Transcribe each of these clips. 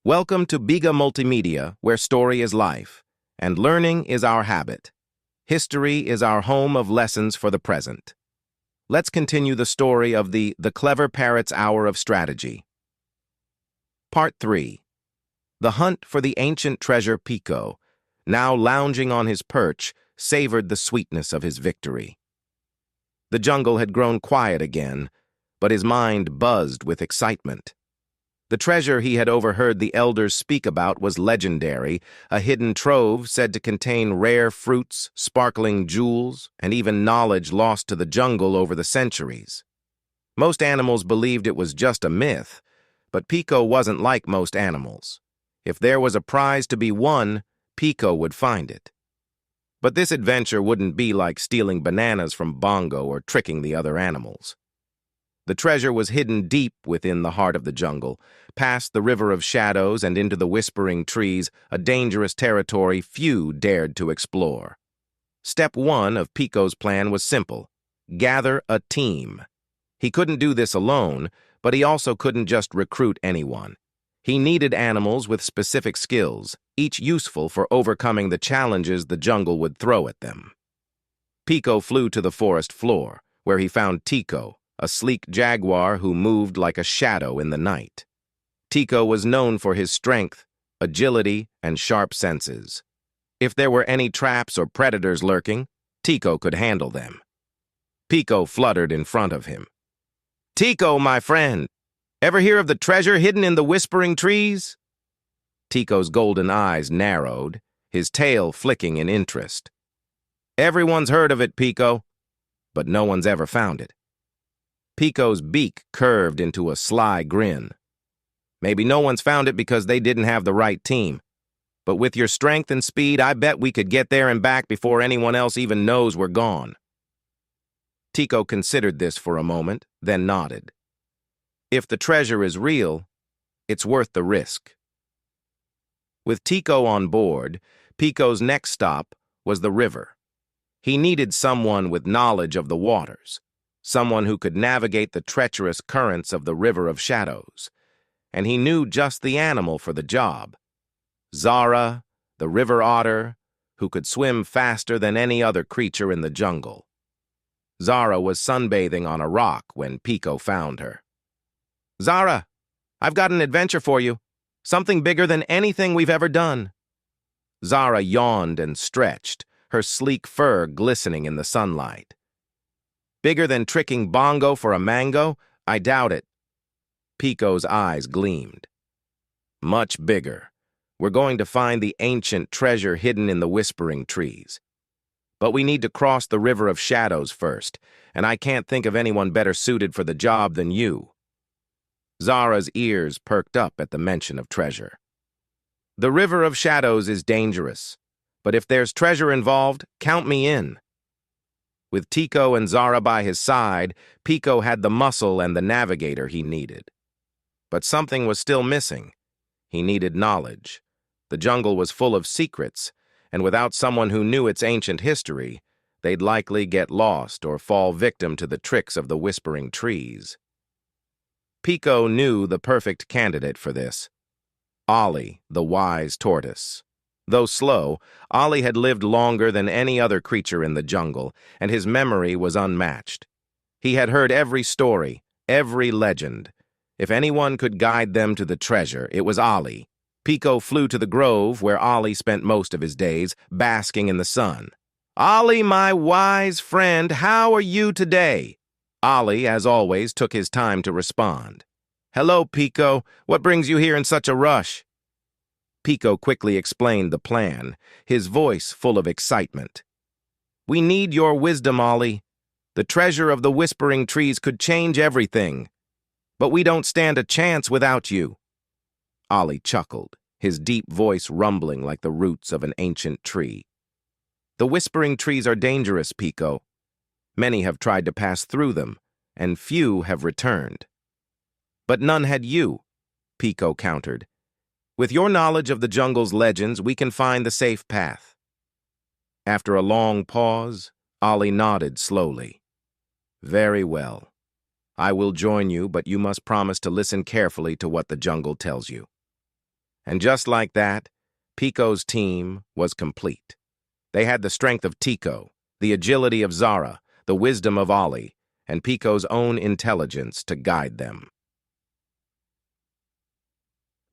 Welcome to Biga Multimedia, where story is life, and learning is our habit. History is our home of lessons for the present. Let's continue the story of the Clever Parrot's Hour of Strategy. Part 3. The hunt for the ancient treasure Pico, now lounging on his perch, savored the sweetness of his victory. The jungle had grown quiet again, but his mind buzzed with excitement. The treasure he had overheard the elders speak about was legendary, a hidden trove said to contain rare fruits, sparkling jewels, and even knowledge lost to the jungle over the centuries. Most animals believed it was just a myth, but Pico wasn't like most animals. If there was a prize to be won, Pico would find it. But this adventure wouldn't be like stealing bananas from Bongo or tricking the other animals. The treasure was hidden deep within the heart of the jungle, past the river of shadows and into the whispering trees, a dangerous territory few dared to explore. Step 1 of Pico's plan was simple: gather a team. He couldn't do this alone, but he also couldn't just recruit anyone. He needed animals with specific skills, each useful for overcoming the challenges the jungle would throw at them. Pico flew to the forest floor, where he found Tico, a sleek jaguar who moved like a shadow in the night. Tico was known for his strength, agility, and sharp senses. If there were any traps or predators lurking, Tico could handle them. Pico fluttered in front of him. "Tico, my friend, ever hear of the treasure hidden in the whispering trees?" Tico's golden eyes narrowed, his tail flicking in interest. "Everyone's heard of it, Pico, but no one's ever found it." Pico's beak curved into a sly grin. "Maybe no one's found it because they didn't have the right team. But with your strength and speed, I bet we could get there and back before anyone else even knows we're gone." Tico considered this for a moment, then nodded. If the treasure is real, it's worth the risk. With Tico on board, Pico's next stop was the river. He needed someone with knowledge of the waters, someone who could navigate the treacherous currents of the River of Shadows. And he knew just the animal for the job. Zara, the river otter, who could swim faster than any other creature in the jungle. Zara was sunbathing on a rock when Pico found her. "Zara, I've got an adventure for you. Something bigger than anything we've ever done." Zara yawned and stretched, her sleek fur glistening in the sunlight. "Bigger than tricking Bongo for a mango? I doubt it." Pico's eyes gleamed. "Much bigger. We're going to find the ancient treasure hidden in the whispering trees. But we need to cross the River of Shadows first, and I can't think of anyone better suited for the job than you." Zara's ears perked up at the mention of treasure. "The River of Shadows is dangerous, but if there's treasure involved, count me in." With Tico and Zara by his side, Pico had the muscle and the navigator he needed. But something was still missing. He needed knowledge. The jungle was full of secrets, and without someone who knew its ancient history, they'd likely get lost or fall victim to the tricks of the whispering trees. Pico knew the perfect candidate for this: Ollie, the wise tortoise. Though slow, Ollie had lived longer than any other creature in the jungle, and his memory was unmatched. He had heard every story, every legend. If anyone could guide them to the treasure, it was Ollie. Pico flew to the grove where Ollie spent most of his days, basking in the sun. "Ollie, my wise friend, how are you today?" Ollie, as always, took his time to respond. "Hello, Pico. What brings you here in such a rush?" Pico quickly explained the plan, his voice full of excitement. "We need your wisdom, Ollie. The treasure of the whispering trees could change everything. But we don't stand a chance without you." Ollie chuckled, his deep voice rumbling like the roots of an ancient tree. "The whispering trees are dangerous, Pico. Many have tried to pass through them, and few have returned." "But none had you," Pico countered. "With your knowledge of the jungle's legends, we can find the safe path." After a long pause, Ollie nodded slowly. "Very well. I will join you, but you must promise to listen carefully to what the jungle tells you." And just like that, Pico's team was complete. They had the strength of Tico, the agility of Zara, the wisdom of Ollie, and Pico's own intelligence to guide them.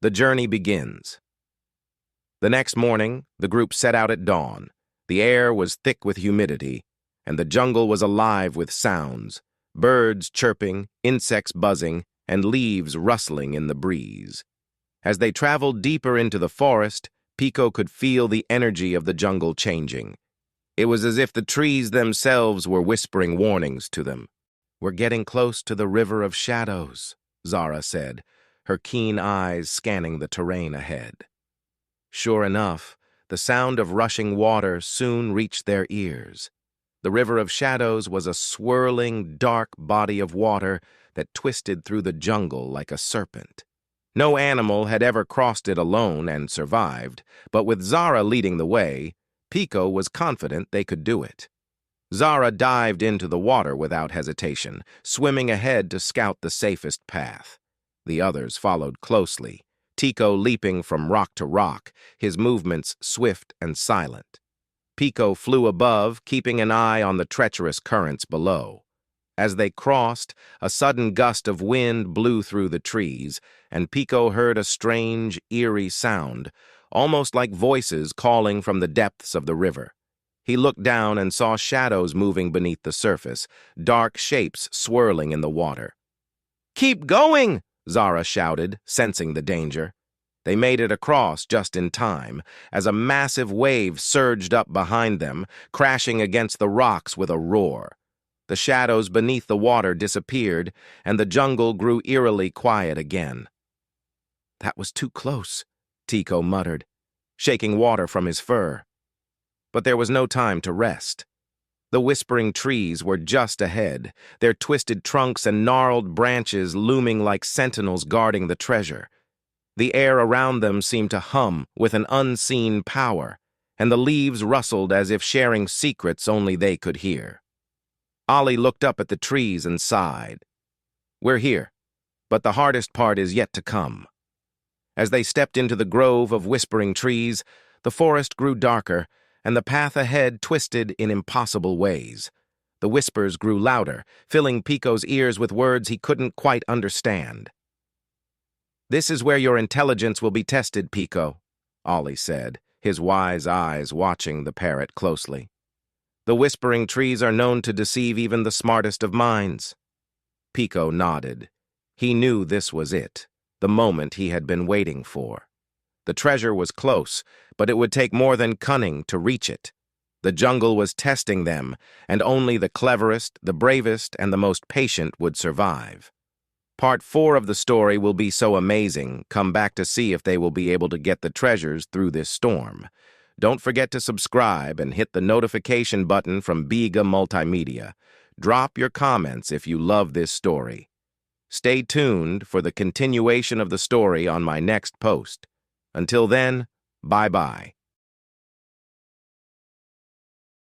The journey begins. The next morning, the group set out at dawn. The air was thick with humidity, and the jungle was alive with sounds, birds chirping, insects buzzing, and leaves rustling in the breeze. As they traveled deeper into the forest, Pico could feel the energy of the jungle changing. It was as if the trees themselves were whispering warnings to them. "We're getting close to the River of Shadows," Zara said, her keen eyes scanning the terrain ahead. Sure enough, the sound of rushing water soon reached their ears. The River of Shadows was a swirling, dark body of water that twisted through the jungle like a serpent. No animal had ever crossed it alone and survived, but with Zara leading the way, Pico was confident they could do it. Zara dived into the water without hesitation, swimming ahead to scout the safest path. The others followed closely, Tico leaping from rock to rock, his movements swift and silent. Pico flew above, keeping an eye on the treacherous currents below. As they crossed, a sudden gust of wind blew through the trees, and Pico heard a strange, eerie sound, almost like voices calling from the depths of the river. He looked down and saw shadows moving beneath the surface, dark shapes swirling in the water. "Keep going!" Zara shouted, sensing the danger. They made it across just in time, as a massive wave surged up behind them, crashing against the rocks with a roar. The shadows beneath the water disappeared, and the jungle grew eerily quiet again. "That was too close," Tico muttered, shaking water from his fur. But there was no time to rest. The whispering trees were just ahead, their twisted trunks and gnarled branches looming like sentinels guarding the treasure. The air around them seemed to hum with an unseen power, and the leaves rustled as if sharing secrets only they could hear. Ollie looked up at the trees and sighed. "We're here, but the hardest part is yet to come." As they stepped into the grove of whispering trees, the forest grew darker, and the path ahead twisted in impossible ways. The whispers grew louder, filling Pico's ears with words he couldn't quite understand. "This is where your intelligence will be tested, Pico," Ollie said, his wise eyes watching the parrot closely. "The whispering trees are known to deceive even the smartest of minds." Pico nodded. He knew this was it, the moment he had been waiting for. The treasure was close, but it would take more than cunning to reach it. The jungle was testing them, and only the cleverest, the bravest, and the most patient would survive. Part 4 of the story will be so amazing. Come back to see if they will be able to get the treasures through this storm. Don't forget to subscribe and hit the notification button from Biga Multimedia. Drop your comments if you love this story. Stay tuned for the continuation of the story on my next post. Until then, bye-bye.